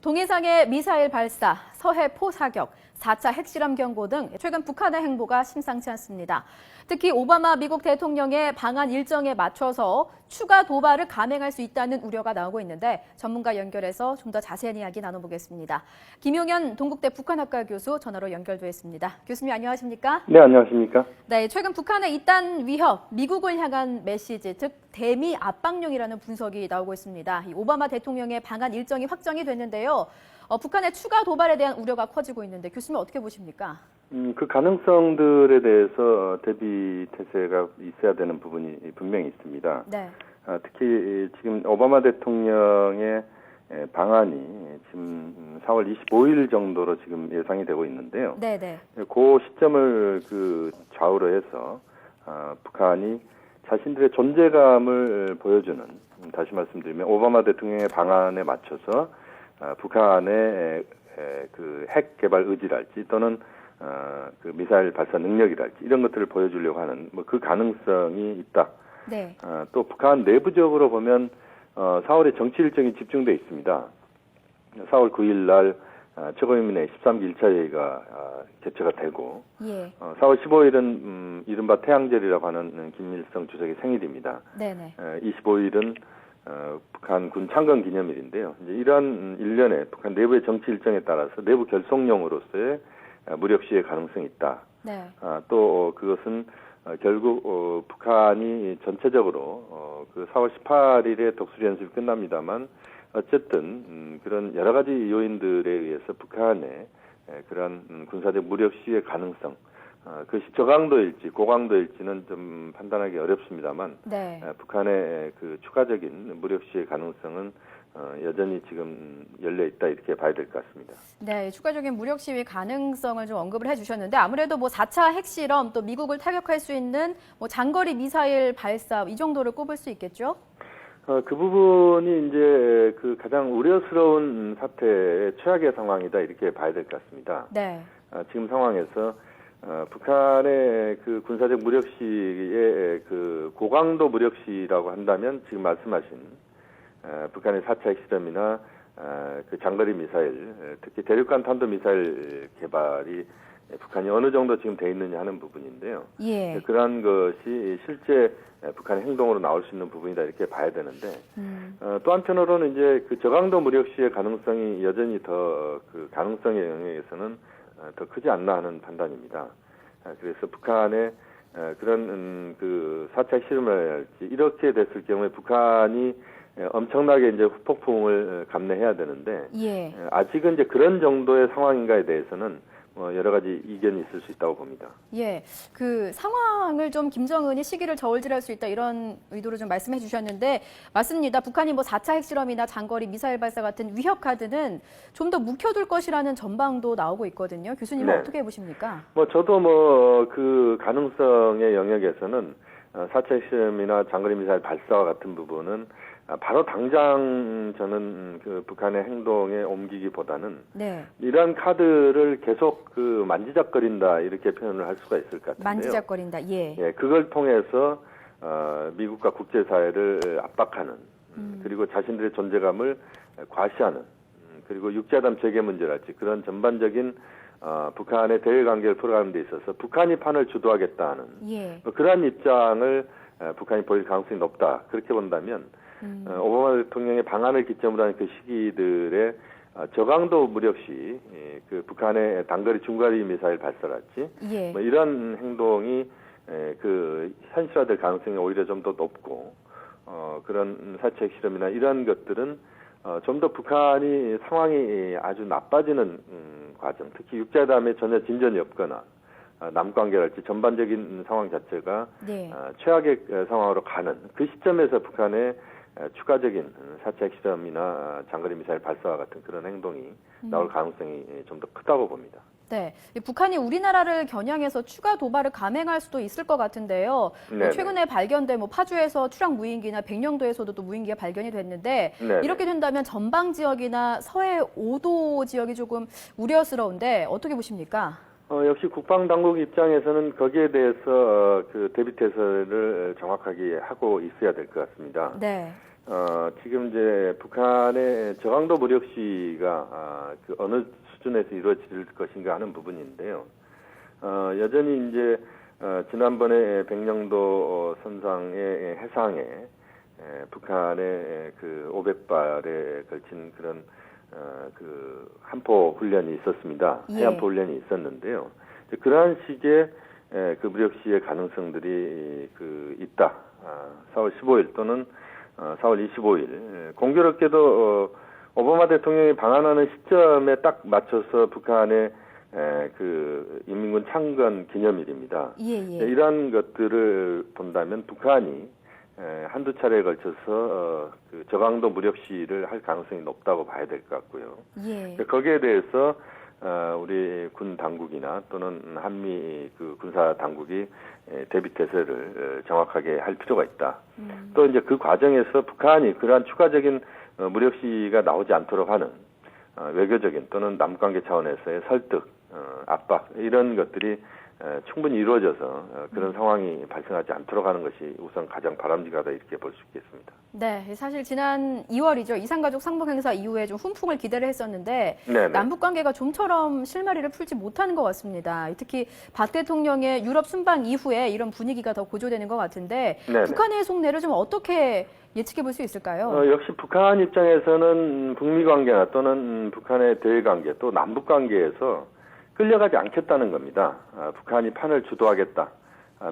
동해상의 미사일 발사, 서해 포사격, 4차 핵실험 경고 등 최근 북한의 행보가 심상치 않습니다. 특히 오바마 미국 대통령의 방한 일정에 맞춰서 추가 도발을 감행할 수 있다는 우려가 나오고 있는데 전문가 연결해서 좀 더 자세한 이야기 나눠보겠습니다. 김용현 동국대 북한학과 교수 전화로 연결돼 있습니다. 교수님 안녕하십니까? 네, 안녕하십니까? 네, 최근 북한의 이딴 위협, 미국을 향한 메시지, 즉 대미 압박용이라는 분석이 나오고 있습니다. 이 오바마 대통령의 방한 일정이 확정이 됐는데요. 북한의 추가 도발에 대한 우려가 커지고 있는데 교수님 어떻게 보십니까? 그 가능성들에 대해서 대비 태세가 있어야 되는 부분이 분명히 있습니다. 네. 특히 지금 오바마 대통령의 방한이 지금 4월 25일 정도로 지금 예상이 되고 있는데요. 네네. 그 시점을 좌우로 해서 북한이 자신들의 존재감을 보여주는, 다시 말씀드리면 오바마 대통령의 방한에 맞춰서 북한의 핵 개발 의지랄지 또는 그 미사일 발사 능력이랄지 이런 것들을 보여주려고 하는 그 가능성이 있다. 네. 또 북한 내부적으로 보면 4월에 정치 일정이 집중돼 있습니다. 4월 9일 날 최고인민회 13기 1차 회의가 개최가 되고, 예. 4월 15일은 이른바 태양절이라고 하는 김일성 주석의 생일입니다. 네네. 25일은 북한 군 창건 기념일인데요. 이제 이러한 일련의 북한 내부의 정치 일정에 따라서 내부 결속용으로서의 무력 시의 가능성이 있다. 네. 또 그것은 결국 북한이 전체적으로 그 4월 18일에 독수리 연습이 끝납니다만 어쨌든 그런 여러 가지 요인들에 의해서 북한의 그런 군사적 무력 시의 가능성, 그것이 저강도일지 고강도일지는 좀 판단하기 어렵습니다만, 네. 북한의 그 추가적인 무력 시의 가능성은 여전히 지금 열려 있다 이렇게 봐야 될 것 같습니다. 네, 추가적인 무력 시위 가능성을 좀 언급을 해주셨는데 아무래도 4차 핵실험 또 미국을 타격할 수 있는 장거리 미사일 발사 이 정도를 꼽을 수 있겠죠? 그 부분이 이제 그 가장 우려스러운 사태의 최악의 상황이다 이렇게 봐야 될 것 같습니다. 네. 지금 상황에서 북한의 그 군사적 무력 시의 그 고강도 무력 시라고 한다면 지금 말씀하신 북한의 4차 핵실험이나 그 장거리 미사일, 특히 대륙간 탄도 미사일 개발이 북한이 어느 정도 지금 돼 있느냐 하는 부분인데요. 예. 그러한 것이 실제 북한의 행동으로 나올 수 있는 부분이다 이렇게 봐야 되는데, 또 한편으로는 이제 그 저강도 무력 시의 가능성이 여전히 더 그 가능성의 영역에서는 더 크지 않나 하는 판단입니다. 그래서 북한의 그런 그 4차 핵실험을 할지 이렇게 됐을 경우에 북한이 엄청나게 이제 후폭풍을 감내해야 되는데, 예. 아직은 이제 그런 정도의 상황인가에 대해서는 여러 가지 이견이 있을 수 있다고 봅니다. 예, 그 상황을 좀 김정은이 시기를 저울질할 수 있다 이런 의도로 좀 말씀해 주셨는데 맞습니다. 북한이 4차 핵실험이나 장거리 미사일 발사 같은 위협 카드는 좀 더 묵혀둘 것이라는 전망도 나오고 있거든요. 교수님은 네. 어떻게 보십니까? 저도 그 가능성의 영역에서는 4차 핵실험이나 장거리 미사일 발사와 같은 부분은 바로 당장 저는 그 북한의 행동에 옮기기보다는 네. 이러한 카드를 계속 그 만지작거린다 이렇게 표현을 할 수가 있을 것 같은데요. 만지작거린다. 예. 예, 그걸 통해서 미국과 국제사회를 압박하는, 그리고 자신들의 존재감을 과시하는, 그리고 육자담 재개 문제랄지 그런 전반적인 북한의 대외 관계를 풀어가는 데 있어서 북한이 판을 주도하겠다는 예. 그러한 입장을 북한이 보일 가능성이 높다. 그렇게 본다면 오바마 대통령의 방한을 기점으로 하는 그 시기들의 저강도 무력 시 그 북한의 단거리 중거리 미사일 발사랄지 예. 이런 행동이 그 현실화될 가능성이 오히려 좀 더 높고, 그런 4차 핵실험이나 이런 것들은 좀 더 북한이 상황이 아주 나빠지는 과정, 특히 육자담에 전혀 진전이 없거나 남관계랄지 전반적인 상황 자체가 네. 최악의 상황으로 가는 그 시점에서 북한의 추가적인 4차 핵실험이나 장거리 미사일 발사와 같은 그런 행동이 나올 가능성이 좀 더 크다고 봅니다. 네, 북한이 우리나라를 겨냥해서 추가 도발을 감행할 수도 있을 것 같은데요. 최근에 발견된 파주에서 투략 무인기나 백령도에서도 또 무인기가 발견이 됐는데 네네. 이렇게 된다면 전방 지역이나 서해 5도 지역이 조금 우려스러운데 어떻게 보십니까? 역시 국방당국 입장에서는 거기에 대해서 그 대비 태세를 정확하게 하고 있어야 될 것 같습니다. 네. 지금 이제 북한의 저강도 무력 시위가 그 어느 수준에서 이루어질 것인가 하는 부분인데요. 여전히 이제 지난번에 백령도 선상의 해상에 북한의 그 500발에 걸친 그런 그 한포 훈련이 있었습니다. 예. 해안포 훈련이 있었는데요. 그러한 식의 그 무력 시위의 가능성들이 그 있다. 4월 15일 또는 4월 25일 공교롭게도 오바마 대통령이 방한하는 시점에 딱 맞춰서 북한의 그 인민군 창건 기념일입니다. 예. 이러한 것들을 본다면 북한이 한두 차례에 걸쳐서 그 저강도 무력 시위를 할 가능성이 높다고 봐야 될 것 같고요. 예. 거기에 대해서 우리 군 당국이나 또는 한미 그 군사 당국이 대비 태세를 정확하게 할 필요가 있다. 또 이제 그 과정에서 북한이 그러한 추가적인 무력 시위가 나오지 않도록 하는 외교적인 또는 남관계 차원에서의 설득, 압박 이런 것들이 충분히 이루어져서 그런 상황이 발생하지 않도록 하는 것이 우선 가장 바람직하다 이렇게 볼 수 있겠습니다. 네, 사실 지난 2월이죠. 이산가족 상봉 행사 이후에 좀 훈풍을 기대를 했었는데 네네. 남북 관계가 좀처럼 실마리를 풀지 못하는 것 같습니다. 특히 박 대통령의 유럽 순방 이후에 이런 분위기가 더 고조되는 것 같은데 네네. 북한의 속내를 좀 어떻게 예측해 볼 수 있을까요? 역시 북한 입장에서는 북미 관계나 또는 북한의 대외 관계 또 남북 관계에서 끌려가지 않겠다는 겁니다. 북한이 판을 주도하겠다.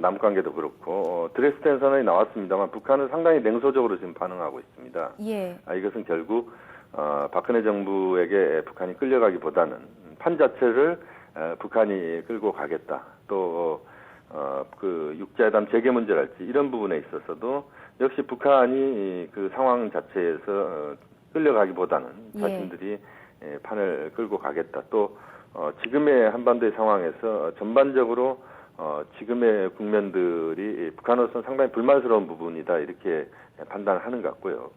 남북 관계도 그렇고 드레스덴 선언이 나왔습니다만 북한은 상당히 냉소적으로 지금 반응하고 있습니다. 예. 이것은 결국 박근혜 정부에게 북한이 끌려가기보다는 판 자체를 북한이 끌고 가겠다. 또 그 육자회담 재개 문제랄지 이런 부분에 있어서도 역시 북한이 그 상황 자체에서 끌려가기보다는 예. 자신들이 판을 끌고 가겠다. 또 지금의 한반도의 상황에서 전반적으로 지금의 국면들이 북한으로서는 상당히 불만스러운 부분이다 이렇게 판단하는 것 같고요.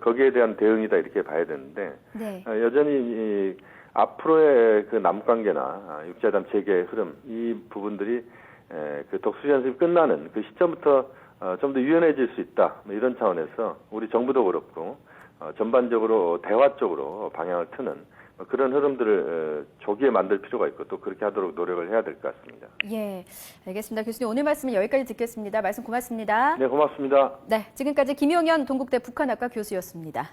거기에 대한 대응이다 이렇게 봐야 되는데 네. 여전히 앞으로의 그 남관계나 육자회담 재개 흐름 이 부분들이 그 독수리연습이 끝나는 그 시점부터 좀 더 유연해질 수 있다 이런 차원에서 우리 정부도 그렇고 전반적으로 대화 쪽으로 방향을 트는 그런 흐름들을 조기에 만들 필요가 있고 또 그렇게 하도록 노력을 해야 될 것 같습니다. 예, 알겠습니다. 교수님 오늘 말씀은 여기까지 듣겠습니다. 말씀 고맙습니다. 네, 고맙습니다. 네, 지금까지 김용현 동국대 북한학과 교수였습니다.